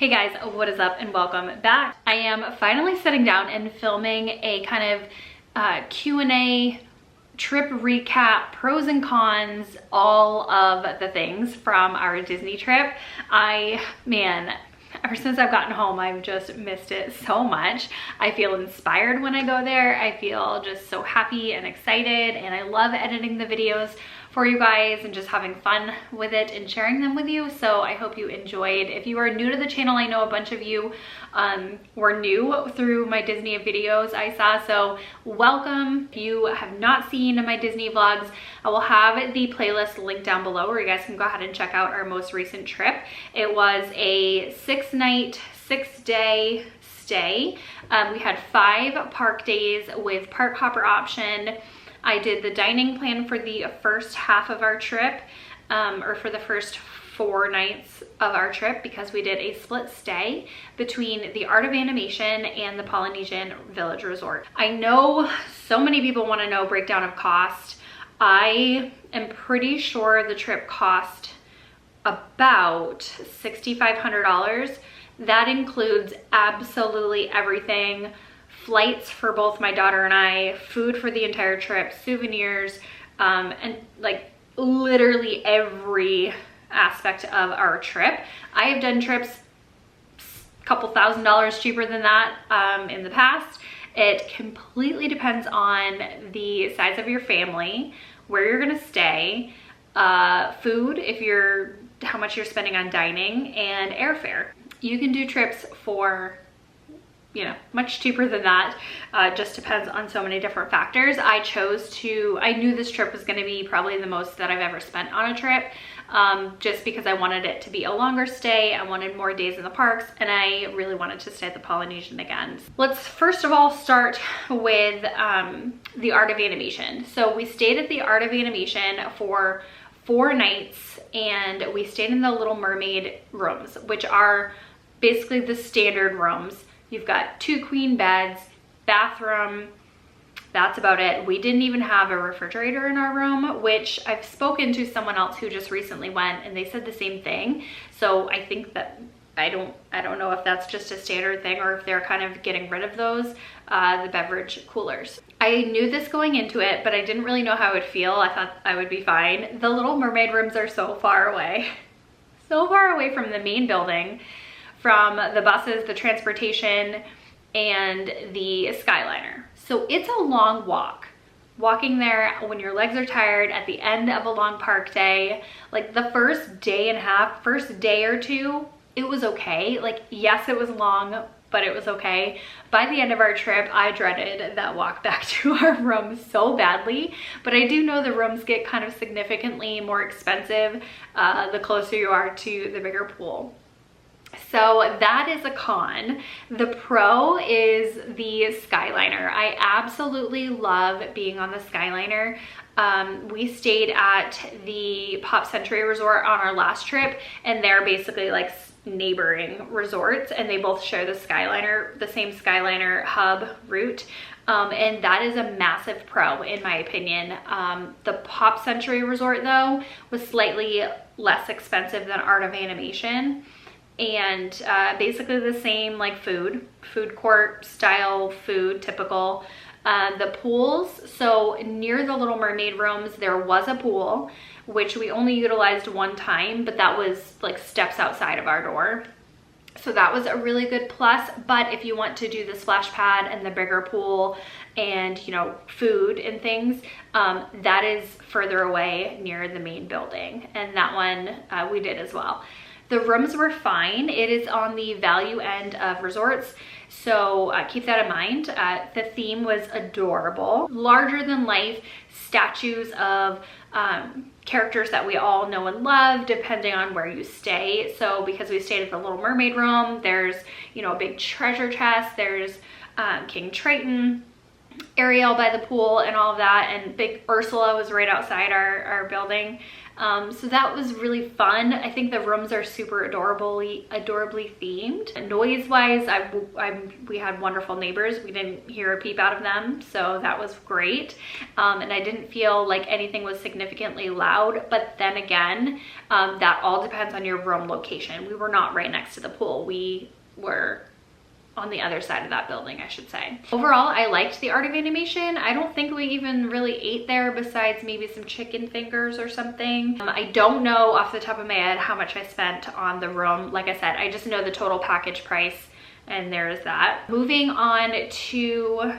Hey guys, what is up and welcome back. I am finally sitting down and filming a kind of Q&A, trip recap, pros and cons, all of the things from our Disney trip. Man, ever since I've gotten home, I've just missed it so much. I feel inspired when I go there. I feel just so happy and excited, and I love editing the videos for you guys and just having fun with it and sharing them with you. So I hope you enjoyed. If you are new to the channel, I know a bunch of you were new through my Disney videos I saw, so welcome. If you have not seen my Disney vlogs, I will have the playlist linked down below where you guys can go ahead and check out our most recent trip. It was a 6-night, 6-day stay. We had 5 park days with park hopper option. I did the dining plan for the first half of our trip, or for the first 4 nights of our trip, because we did a split stay between the Art of Animation and the Polynesian Village Resort. I know so many people want to know breakdown of cost. I am pretty sure the trip cost about $6,500. That includes absolutely everything. Flights for both my daughter and I, food for the entire trip, souvenirs, and like literally every aspect of our trip. I have done trips a couple $1,000s cheaper than that in the past. It completely depends on the size of your family, where you're gonna stay, food, how much you're spending on dining, and airfare. You can do trips for much cheaper than that. Just depends on so many different factors. I knew this trip was going to be probably the most that I've ever spent on a trip, just because I wanted it to be a longer stay. I wanted more days in the parks, and I really wanted to stay at the Polynesian again. Let's first of all start with the Art of Animation. So we stayed at the Art of Animation for 4 nights, and we stayed in the Little Mermaid rooms, which are basically the standard rooms. You've got 2 queen beds, bathroom, that's about it. We didn't even have a refrigerator in our room, which I've spoken to someone else who just recently went and they said the same thing. So I think that, I don't know if that's just a standard thing or if they're kind of getting rid of those, the beverage coolers. I knew this going into it, but I didn't really know how I would feel. I thought I would be fine. The Little Mermaid rooms are so far away from the main building, from the buses, the transportation, and the Skyliner. So it's a long walk. Walking there when your legs are tired at the end of a long park day, like the first day and a half, first day or two, it was okay. Like, yes, it was long, but it was okay. By the end of our trip, I dreaded that walk back to our room so badly, but I do know the rooms get kind of significantly more expensive the closer you are to the bigger pool. So that is a con. The pro is the Skyliner. I absolutely love being on the Skyliner. We stayed at the Pop Century Resort on our last trip, and they're basically like neighboring resorts, and they both share the Skyliner, the same Skyliner hub route. And that is a massive pro in my opinion. The Pop Century Resort though was slightly less expensive than Art of Animation, and basically the same, like food court style food, typical. The pools, so near the Little Mermaid rooms there was a pool, which we only utilized 1 time, but that was like steps outside of our door, so that was a really good plus. But if you want to do the splash pad and the bigger pool and food and things, that is further away near the main building, and that one we did as well. The rooms were fine. It is on the value end of resorts, so keep that in mind. The theme was adorable. Larger than life statues of characters that we all know and love, depending on where you stay. So because we stayed at the Little Mermaid room, there's a big treasure chest. There's King Triton. Ariel by the pool and all of that, and big Ursula was right outside our building. So that was really fun. I think the rooms are super adorably themed. Noise wise, we had wonderful neighbors. We didn't hear a peep out of them, so that was great. And I didn't feel like anything was significantly loud, but then again, that all depends on your room location. We were not right next to the pool. We were on the other side of that building, I should say. Overall, I liked the Art of Animation. I don't think we even really ate there besides maybe some chicken fingers or something. I don't know off the top of my head how much I spent on the room. Like I said, I just know the total package price, and there's that. Moving on to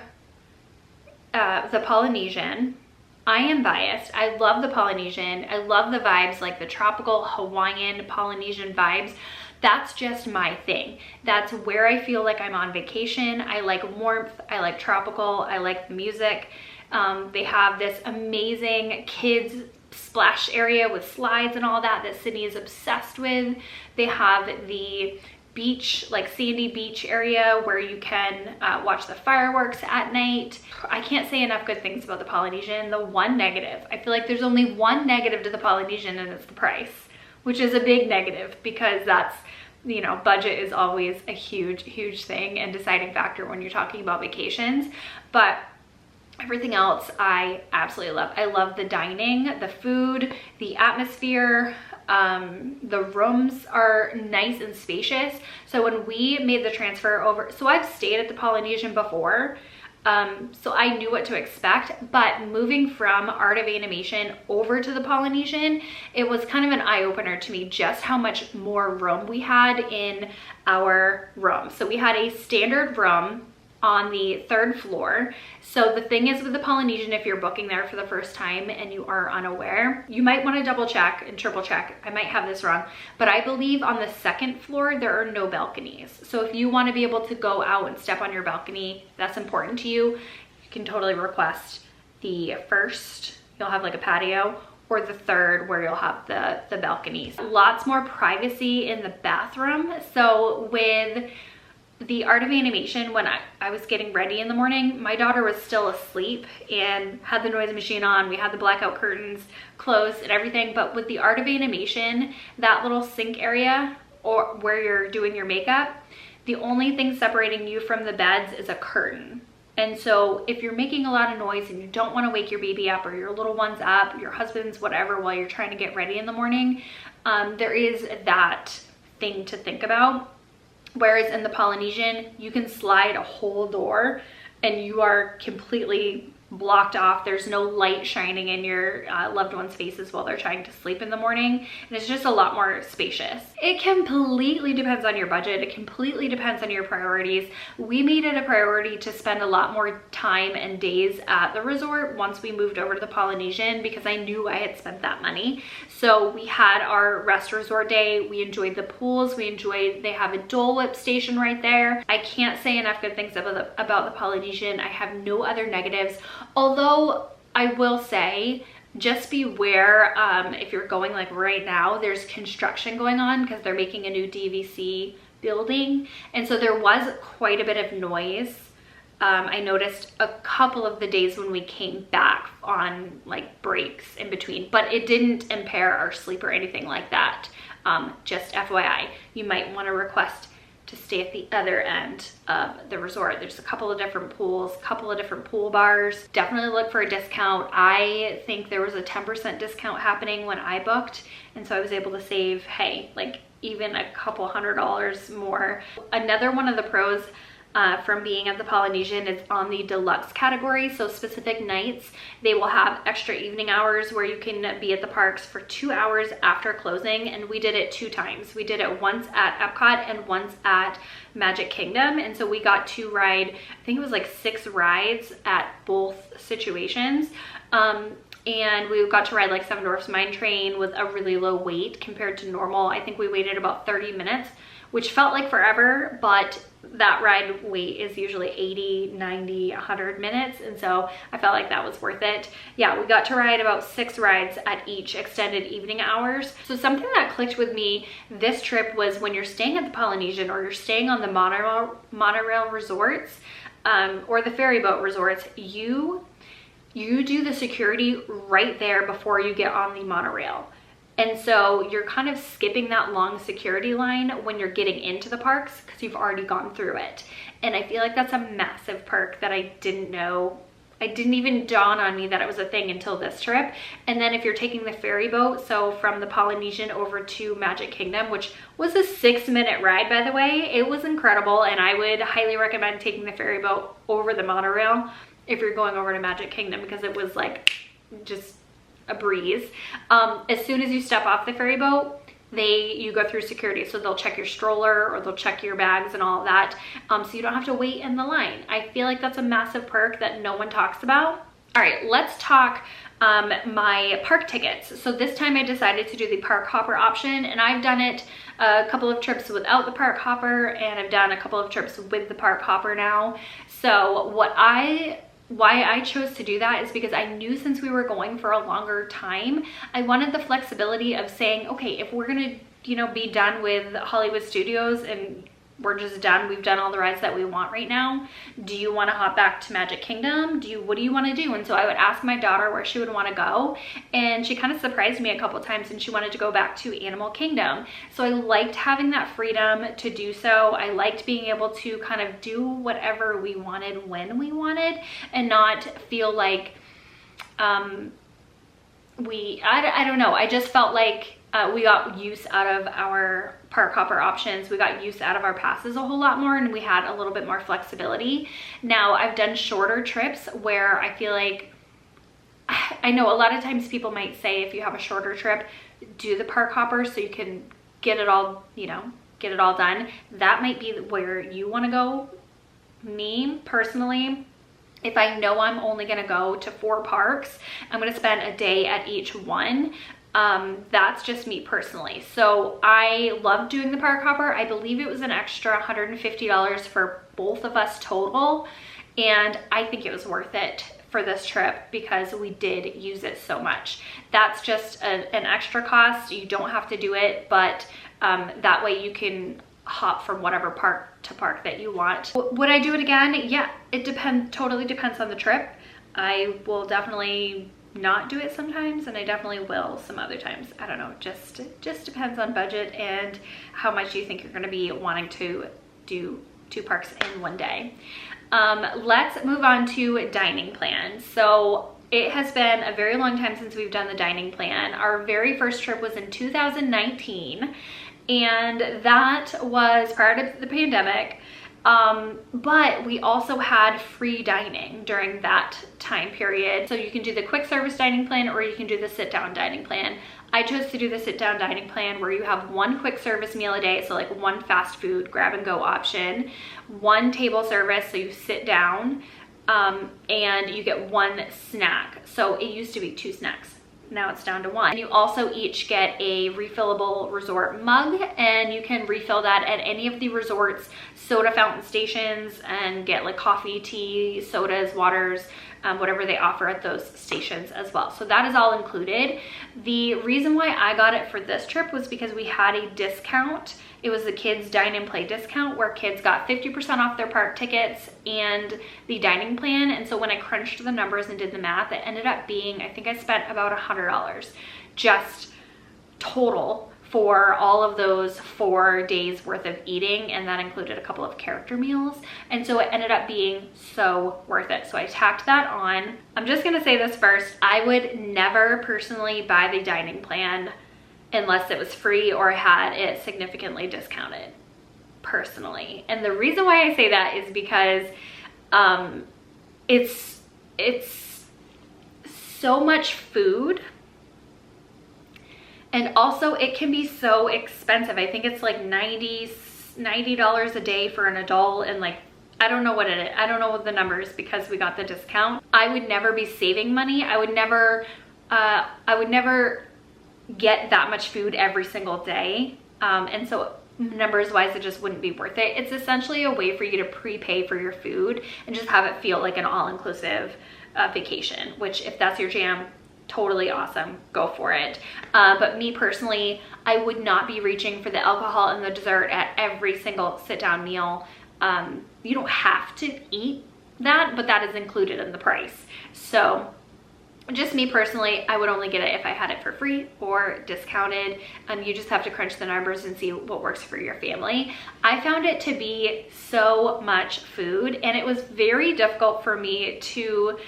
the Polynesian. I am biased. I love the Polynesian. I love the vibes, like the tropical Hawaiian Polynesian vibes. That's just my thing. That's where I feel like I'm on vacation. I like warmth, I like tropical, I like the music. They have this amazing kids splash area with slides and all that Sydney is obsessed with. They have the beach, like sandy beach area where you can watch the fireworks at night. I can't say enough good things about the Polynesian. The one negative, I feel like there's only one negative to the Polynesian, and it's the price, which is a big negative because that's, you know, budget is always a huge thing and deciding factor when you're talking about vacations. But everything else I absolutely love. I love the dining, the food, the atmosphere. The rooms are nice and spacious. So when we made the transfer over, so I've stayed at the Polynesian before, so I knew what to expect, but moving from Art of Animation over to the Polynesian, it was kind of an eye-opener to me just how much more room we had in our room. So we had a standard room on the 3rd floor. So the thing is with the Polynesian, if you're booking there for the first time and you are unaware, you might want to double check and triple check. I might have this wrong, but I believe on the 2nd floor, there are no balconies. So if you want to be able to go out and step on your balcony, that's important to you, you can totally request the 1st, you'll have like a patio, or the 3rd where you'll have the balconies. Lots more privacy in the bathroom. So with the Art of Animation, when I was getting ready in the morning, my daughter was still asleep and had the noise machine on. We had the blackout curtains closed and everything. But with the Art of Animation, that little sink area or where you're doing your makeup, the only thing separating you from the beds is a curtain. And so if you're making a lot of noise and you don't want to wake your baby up or your little ones up, your husband's, whatever, while you're trying to get ready in the morning, there is that thing to think about. Whereas in the Polynesian, you can slide a whole door and you are completely blocked off. There's no light shining in your loved ones' faces while they're trying to sleep in the morning. And it's just a lot more spacious. It completely depends on your budget. It completely depends on your priorities. We made it a priority to spend a lot more time and days at the resort once we moved over to the Polynesian because I knew I had spent that money. So we had our rest resort day. We enjoyed the pools. They have a Dole Whip station right there. I can't say enough good things about the Polynesian. I have no other negatives. Although I will say, just beware if you're going like right now, there's construction going on because they're making a new DVC building. And so there was quite a bit of noise. I noticed a couple of the days when we came back on like breaks in between, but it didn't impair our sleep or anything like that. Just FYI, you might want to request to stay at the other end of the resort. There's a couple of different pools, couple of different pool bars. Definitely look for a discount. I think there was a 10% discount happening when I booked, and so I was able to save, hey, like even a couple $100 more. Another one of the pros from being at the Polynesian is on the deluxe category. So specific nights, they will have extra evening hours where you can be at the parks for 2 hours after closing. And we did it 2 times. We did it once at EPCOT and once at Magic Kingdom. And so we got to ride, I think it was like 6 rides at both situations. And we got to ride like Seven Dwarfs Mine Train with a really low wait compared to normal. I think we waited about 30 minutes, which felt like forever, but that ride wait is usually 80, 90, 100 minutes. And so I felt like that was worth it. Yeah, we got to ride about 6 rides at each extended evening hours. So something that clicked with me this trip was when you're staying at the Polynesian or you're staying on the monorail resorts, or the ferry boat resorts, you do the security right there before you get on the monorail. And so you're kind of skipping that long security line when you're getting into the parks because you've already gone through it. And I feel like that's a massive perk that I didn't know. It didn't even dawn on me that it was a thing until this trip. And then if you're taking the ferry boat, so from the Polynesian over to Magic Kingdom, which was a 6-minute ride, by the way, it was incredible. And I would highly recommend taking the ferry boat over the monorail if you're going over to Magic Kingdom, because it was like just a breeze. As soon as you step off the ferry boat, you go through security, so they'll check your stroller or they'll check your bags and all of that, so you don't have to wait in the line. I feel like that's a massive perk that no one talks about. All right, let's talk my park tickets. So this time I decided to do the park hopper option, and I've done it a couple of trips without the park hopper, and I've done a couple of trips with the park hopper now. So why I chose to do that is because I knew since we were going for a longer time, I wanted the flexibility of saying, okay, if we're gonna, be done with Hollywood Studios and we're just done, we've done all the rides that we want right now, do you want to hop back to Magic Kingdom? What do you want to do? And so I would ask my daughter where she would want to go, and she kind of surprised me a couple times, and she wanted to go back to Animal Kingdom. So I liked having that freedom to do so. I liked being able to kind of do whatever we wanted when we wanted, and not feel like I don't know, I just felt like we got use out of our park hopper options. We got use out of our passes a whole lot more, and we had a little bit more flexibility. Now, I've done shorter trips where I feel like, I know a lot of times people might say if you have a shorter trip, do the park hopper so you can get it all, get it all done. That might be where you want to go. Me, personally, if I know I'm only going to go to 4 parks, I'm going to spend a day at each one. That's just me personally. So I love doing the park hopper. I believe it was an extra $150 for both of us total. And I think it was worth it for this trip because we did use it so much. That's just an extra cost. You don't have to do it, but that way you can hop from whatever park to park that you want. Would I do it again? Yeah, it totally depends on the trip. I will definitely not do it sometimes, and I definitely will some other times. I don't know, just depends on budget and how much you think you're going to be wanting to do 2 parks in one day. Let's move on to dining plans. So it has been a very long time since we've done the dining plan. Our very first trip was in 2019, and that was prior to the pandemic. But we also had free dining during that time period. So you can do the quick service dining plan, or you can do the sit down dining plan. I chose to do the sit down dining plan, where you have 1 quick service meal a day. So like 1 fast food grab and go option, 1 table service. So you sit down, and you get 1 snack. So it used to be 2 snacks. Now it's down to 1. And you also each get a refillable resort mug, and you can refill that at any of the resort's soda fountain stations and get like coffee, tea, sodas, waters, whatever they offer at those stations as well. So that is all included. The reason why I got it for this trip was because we had a discount. It was the kids dine and play discount, where kids got 50% off their park tickets and the dining plan. And so when I crunched the numbers and did the math, it ended up being, I think I spent about $100 just total for all of those 4 days worth of eating, and that included a couple of character meals. And so it ended up being so worth it. So I tacked that on. I'm just gonna say this first, I would never personally buy the dining plan unless it was free or had it significantly discounted, personally. And the reason why I say that is because it's so much food, and also it can be so expensive. I think it's like $90 a day for an adult, and like, I don't know what it is. I don't know what the numbers, because we got the discount. I would never be saving money. I would never get that much food every single day. And so numbers wise, it just wouldn't be worth it. It's essentially a way for you to prepay for your food and just have it feel like an all-inclusive vacation, which if that's your jam, totally awesome, go for it. But me personally, I would not be reaching for the alcohol and the dessert at every single sit down meal. You don't have to eat that, but that is included in the price. So just me personally, I would only get it if I had it for free or discounted. You just have to crunch the numbers and see what works for your family. I found it to be so much food, and it was very difficult for me to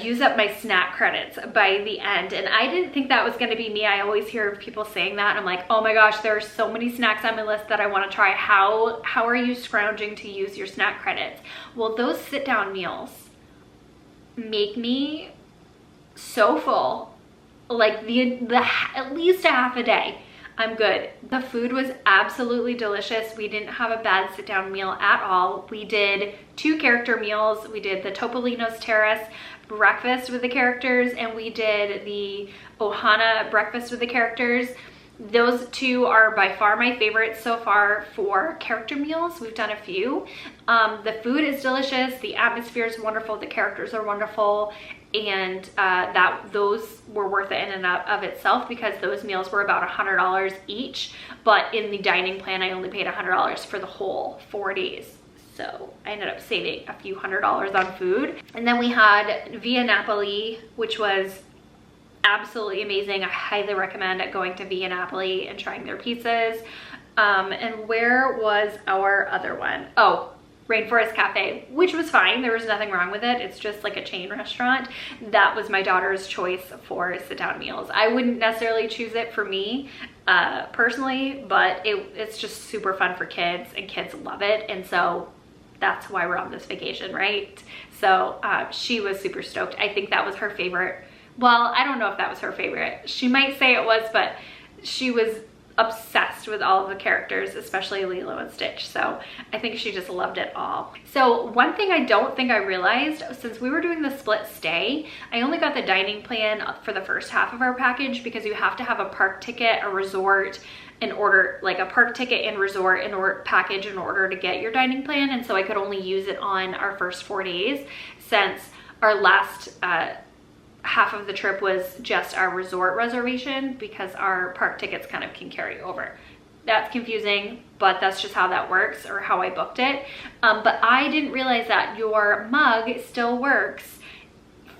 use up my snack credits by the end. And I didn't think that was going to be me. I always hear of people saying that. And I'm like, oh my gosh, there are so many snacks on my list that I want to try. How are you scrounging to use your snack credits? Well, those sit down meals make me so full, like the at least a half a day. I'm good. The food was absolutely delicious. We didn't have a bad sit down meal at all. We did 2 character meals. We did the Topolino's Terrace breakfast with the characters, and we did the Ohana breakfast with the characters. Those 2 are by far my favorites so far for character meals. We've done a few. The food is delicious. The atmosphere is wonderful. The characters are wonderful. And those were worth it in and of itself, because those meals were about $100 each. But in the dining plan, I only paid $100 for the whole 4 days. So I ended up saving a few $100s on food. And then we had Via Napoli, which was absolutely amazing. I highly recommend going to Via Napoli and trying their pizzas. And where was our other one? Oh, Rainforest Cafe, which was fine. There was nothing wrong with it. It's just like a chain restaurant. That was my daughter's choice for sit-down meals. I wouldn't necessarily choose it for me personally, but it's just super fun for kids, and kids love it. And so that's why we're on this vacation, right? So she was super stoked. I think that was her favorite. Well, I don't know if that was her favorite. She might say it was, but she was obsessed with all of the characters, especially Lilo and Stitch. So I think she just loved it all. So one thing I don't think I realized, since we were doing the split stay, I only got the dining plan for the first half of our package, because you have to have a park ticket, a resort in order, like a park ticket and resort in order package in order to get your dining plan. And so I could only use it on our first 4 days, since our last half of the trip was just our resort reservation, because our park tickets kind of can carry over. That's confusing, but that's just how that works, or how I booked it. But I didn't realize that your mug still works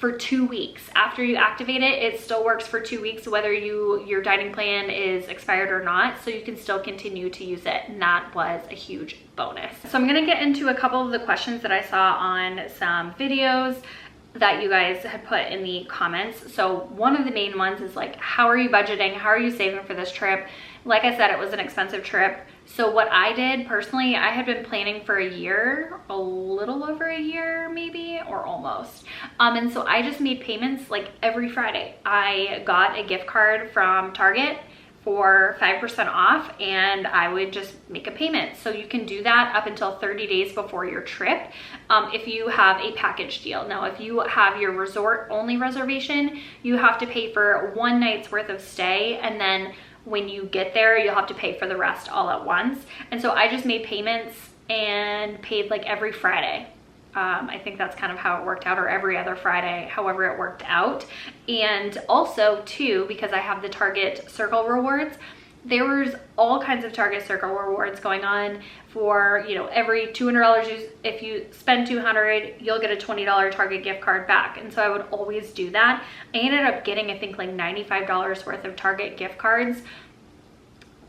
for 2 weeks. After you activate it, it still works for 2 weeks, whether your dining plan is expired or not. So you can still continue to use it, and that was a huge bonus. So I'm gonna get into a couple of the questions that I saw on some videos that you guys had put in the comments. So one of the main ones is like, how are you budgeting? How are you saving for this trip? Like I said, it was an expensive trip. So what I did personally, I had been planning for a year, a little over a year maybe, or almost. And so I just made payments like every Friday. I got a gift card from Target for 5% off, and I would just make a payment. So you can do that up until 30 days before your trip if you have a package deal. Now, if you have your resort only reservation, you have to pay for 1 night's worth of stay, and then when you get there, you'll have to pay for the rest all at once. And so I just made payments and paid like every Friday. I think that's kind of how it worked out, or every other Friday, however it worked out. And also too, because I have the Target Circle rewards, there was all kinds of Target Circle rewards going on for, you know, every $200, if you spend $200, you'll get a $20 Target gift card back. And so I would always do that. I ended up getting, I think, like $95 worth of Target gift cards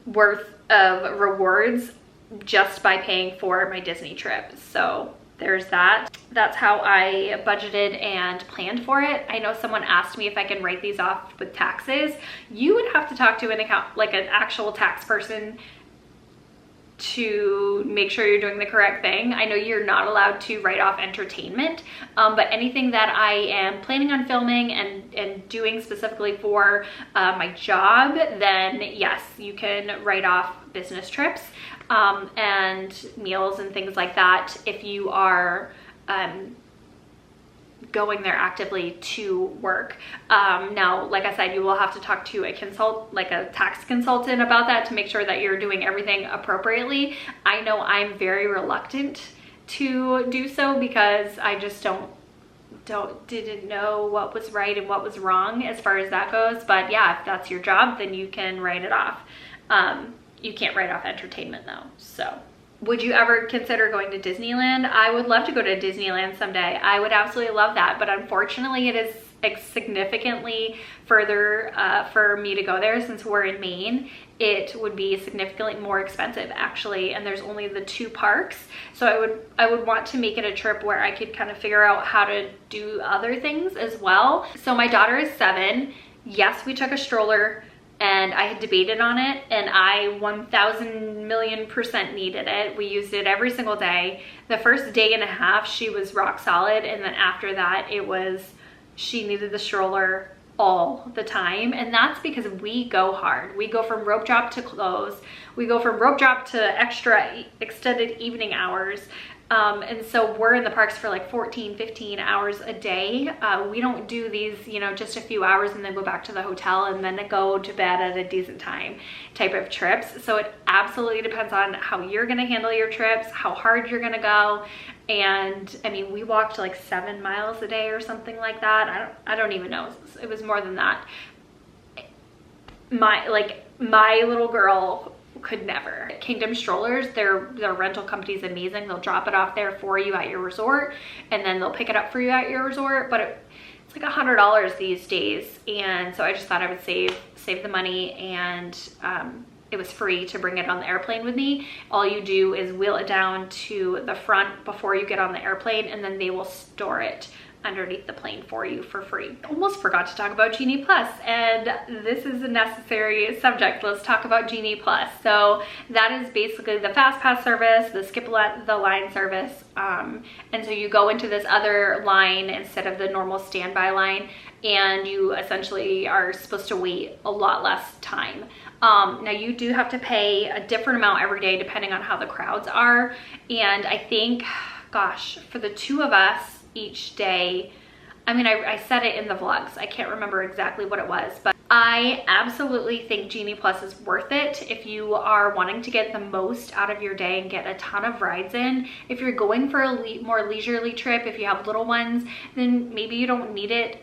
worth of rewards just by paying for my Disney trip. So there's that. That's how I budgeted and planned for it. I know someone asked me if I can write these off with taxes. You would have to talk to an actual tax person to make sure you're doing the correct thing. I know you're not allowed to write off entertainment, but anything that I am planning on filming and doing specifically for my job, then yes, you can write off business trips and meals and things like that if you are going there actively to work. Now, like I said, you will have to talk to a tax consultant about that to make sure that you're doing everything appropriately. I know I'm very reluctant to do so because I just didn't know what was right and what was wrong as far as that goes. But yeah, if that's your job, then you can write it off. You can't write off entertainment though, so Would you ever consider going to Disneyland? I would love to go to Disneyland someday. I would absolutely love that, but unfortunately it is significantly further for me to go there. Since we're in Maine, it would be significantly more expensive actually, and there's only the 2 parks. So I would want to make it a trip where I could kind of figure out how to do other things as well. So my daughter is 7. Yes, we took a stroller, and I had debated on it, and I 1,000,000,000% needed it. We used it every single day. The first day and a half, she was rock solid, and then after that, she needed the stroller all the time. And that's because we go hard. We go from rope drop to close. We go from rope drop to extra extended evening hours. And so we're in the parks for like 14, 15 hours a day. We don't do these, you know, just a few hours and then go back to the hotel and then go to bed at a decent time type of trips. So it absolutely depends on how you're going to handle your trips, how hard you're going to go. And I mean, we walked like 7 miles a day or something like that. I don't even know. It was more than that. My little girl could never. Kingdom Strollers, their rental company is amazing. They'll drop it off there for you at your resort, and then they'll pick it up for you at your resort. But it's like $100 these days, and so I just thought I would save the money, and it was free to bring it on the airplane with me. All you do is wheel it down to the front before you get on the airplane, and then they will store it underneath the plane for you for free. Almost forgot to talk about Genie Plus, and this is a necessary subject. Let's talk about Genie Plus. So that is basically the fast pass service, the skip the line service, and so you go into this other line instead of the normal standby line, and you essentially are supposed to wait a lot less time. Now you do have to pay a different amount every day depending on how the crowds are, and I think, gosh, for the 2 of us each day, I mean, I said it in the vlogs, I can't remember exactly what it was, but I absolutely think Genie Plus is worth it if you are wanting to get the most out of your day and get a ton of rides in. If you're going for a more leisurely trip, if you have little ones, then maybe you don't need it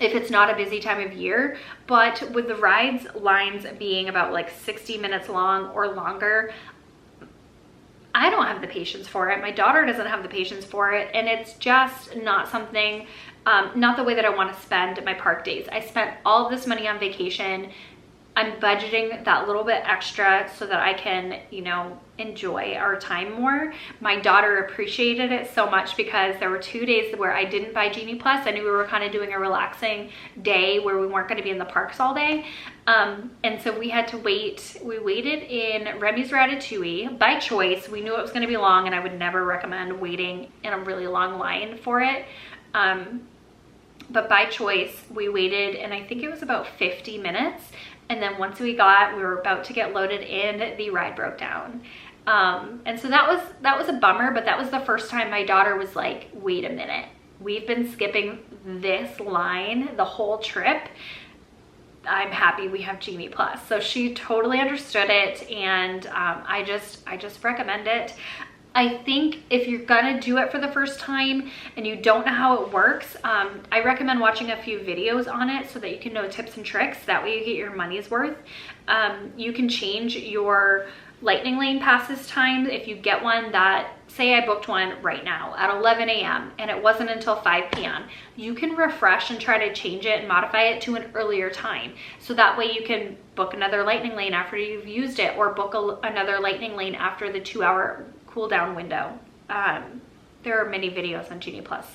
if it's not a busy time of year. But with the rides lines being about like 60 minutes long or longer, I don't have the patience for it. My daughter doesn't have the patience for it, and it's just not something, not the way that I want to spend my park days. I spent all of this money on vacation. I'm budgeting that little bit extra so that I can, you know, enjoy our time more. My daughter appreciated it so much because there were 2 days where I didn't buy Genie Plus. I knew we were kind of doing a relaxing day where we weren't going to be in the parks all day. And so we had to wait. We waited in Remy's Ratatouille by choice. We knew it was going to be long, and I would never recommend waiting in a really long line for it. But by choice, we waited, and I think it was about 50 minutes. And then once we were about to get loaded in, the ride broke down. And so that was a bummer, but that was the first time my daughter was like, wait a minute, we've been skipping this line the whole trip. I'm happy we have Genie Plus. So she totally understood it, and I just recommend it. I think if you're gonna do it for the first time and you don't know how it works, I recommend watching a few videos on it so that you can know tips and tricks. That way you get your money's worth. You can change your lightning lane passes times. If you get one that, say I booked one right now at 11 a.m. and it wasn't until 5 p.m. you can refresh and try to change it and modify it to an earlier time. So that way you can book another lightning lane after you've used it, or book another lightning lane after the 2-hour cool down window. There are many videos on Genie Plus.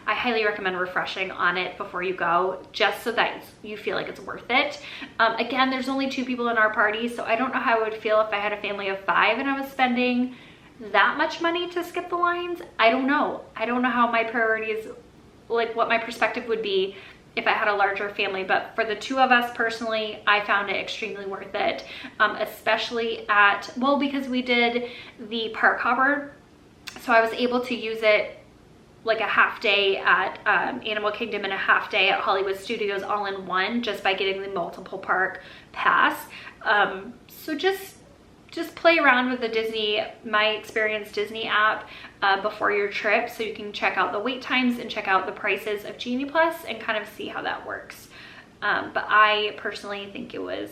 I highly recommend refreshing on it before you go, just so that you feel like it's worth it. Again, there's only 2 people in our party, so I don't know how I would feel if I had a family of 5 and I was spending that much money to skip the lines. I don't know how my priorities, like what my perspective would be if I had a larger family. But for the 2 of us personally, I found it extremely worth it, especially because we did the park hopper, so I was able to use it like a half day at Animal Kingdom and a half day at Hollywood Studios all in one, just by getting the multiple park pass. So just play around with the My Experience Disney app before your trip, so you can check out the wait times and check out the prices of Genie Plus and kind of see how that works. But I personally think it was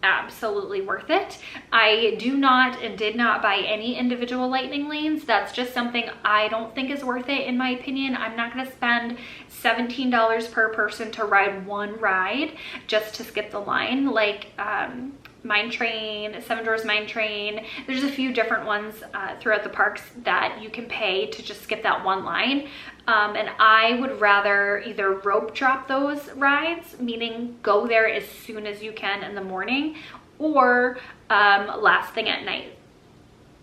absolutely worth it. I do not and did not buy any individual lightning lanes. That's just something I don't think is worth it in my opinion. I'm not going to spend $17 per person to ride one ride just to skip the line. Like Mine Train, Seven Dwarfs Mine Train. There's a few different ones throughout the parks that you can pay to just skip that one line. And I would rather either rope drop those rides, meaning go there as soon as you can in the morning, or last thing at night.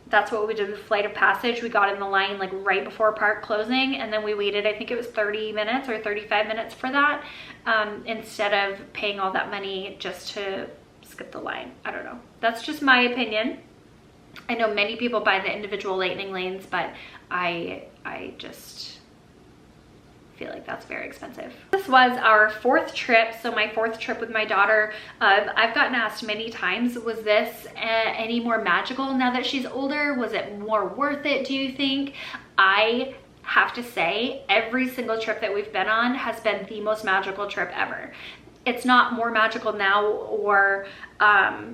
That's what we did with Flight of Passage. We got in the line like right before park closing, and then we waited, I think it was 30 minutes or 35 minutes for that, instead of paying all that money just to skip the line. I don't know. That's just my opinion. I know many people buy the individual lightning lanes, but I just feel like that's very expensive. This was our 4th trip, so my 4th trip with my daughter. I've gotten asked many times, was this any more magical now that she's older? Was it more worth it, do you think? I have to say, every single trip that we've been on has been the most magical trip ever. It's not more magical now or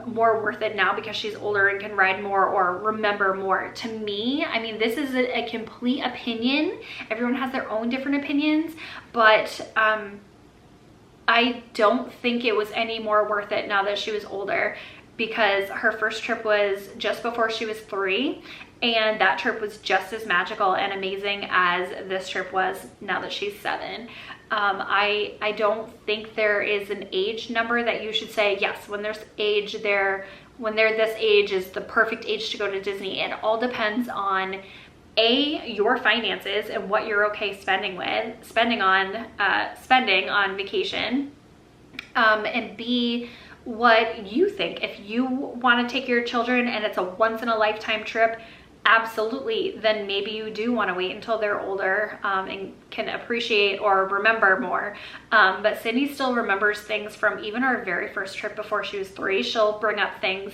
more worth it now because she's older and can ride more or remember more. To me, I mean, this is a complete opinion. Everyone has their own different opinions, but I don't think it was any more worth it now that she was older, because her first trip was just before she was 3, and that trip was just as magical and amazing as this trip was now that she's 7. I don't think there is an age number that you should say, yes, when there's age there, when they're this age is the perfect age to go to Disney. It all depends on your finances and what you're okay spending on vacation, and B, what you think. If you want to take your children and it's a once in a lifetime trip, absolutely, then maybe you do want to wait until they're older and can appreciate or remember more. But Sydney still remembers things from even our very first trip before she was 3. She'll bring up things.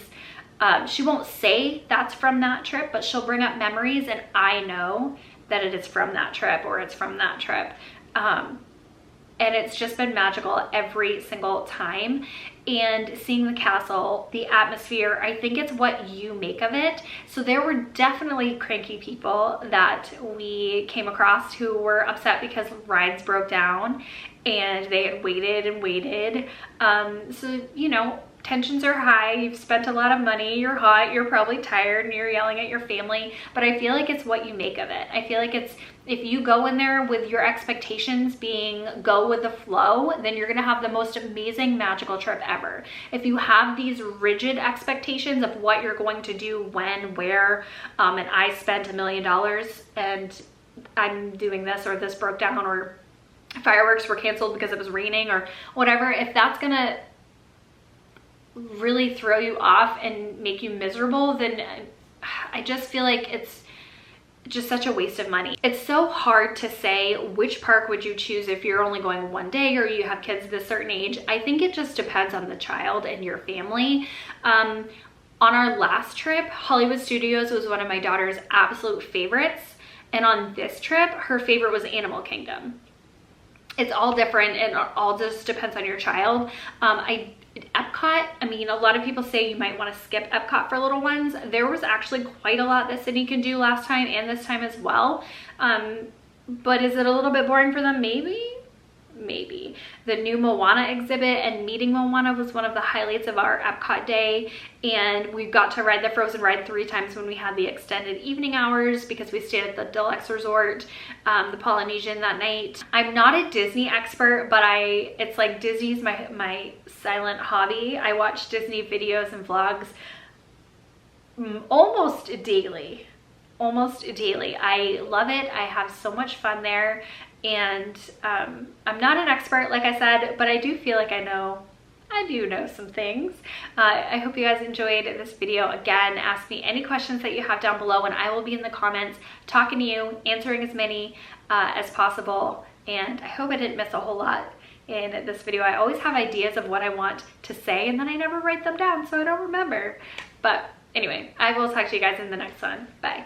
She won't say that's from that trip, but she'll bring up memories, and I know that it is from that trip or it's from that trip. And it's just been magical every single time. And seeing the castle, the atmosphere, I think it's what you make of it. So there were definitely cranky people that we came across who were upset because rides broke down and they had waited and waited. So, you know, tensions are high, you've spent a lot of money, you're hot, you're probably tired, and you're yelling at your family, but I feel like it's what you make of it. I feel like it's, if you go in there with your expectations being go with the flow, then you're gonna have the most amazing magical trip ever. If you have these rigid expectations of what you're going to do, when, where, and I spent $1 million and I'm doing this, or this broke down, or fireworks were canceled because it was raining, or whatever, if that's gonna really throw you off and make you miserable, then I just feel like it's just such a waste of money. It's so hard to say which park would you choose if you're only going one day or you have kids at a certain age. I think it just depends on the child and your family. On our last trip, Hollywood Studios was one of my daughter's absolute favorites, and on this trip her favorite was Animal Kingdom. It's all different and all just depends on your child. EPCOT, I mean, a lot of people say you might want to skip EPCOT for little ones. There was actually quite a lot that Sydney could do last time and this time as well. But is it a little bit boring for them? Maybe. The new Moana exhibit and meeting Moana was one of the highlights of our EPCOT day, and we got to ride the Frozen ride 3 times when we had the extended evening hours because we stayed at the Deluxe Resort, the Polynesian that night. I'm not a Disney expert, but it's like Disney's my silent hobby. I watch Disney videos and vlogs almost daily. I love it. I have so much fun there. And I'm not an expert, like I said, but I do feel like I do know some things. I hope you guys enjoyed this video. Again, ask me any questions that you have down below, and I will be in the comments talking to you, answering as many as possible. And I hope I didn't miss a whole lot in this video. I always have ideas of what I want to say, and then I never write them down, so I don't remember. But anyway, I will talk to you guys in the next one. Bye.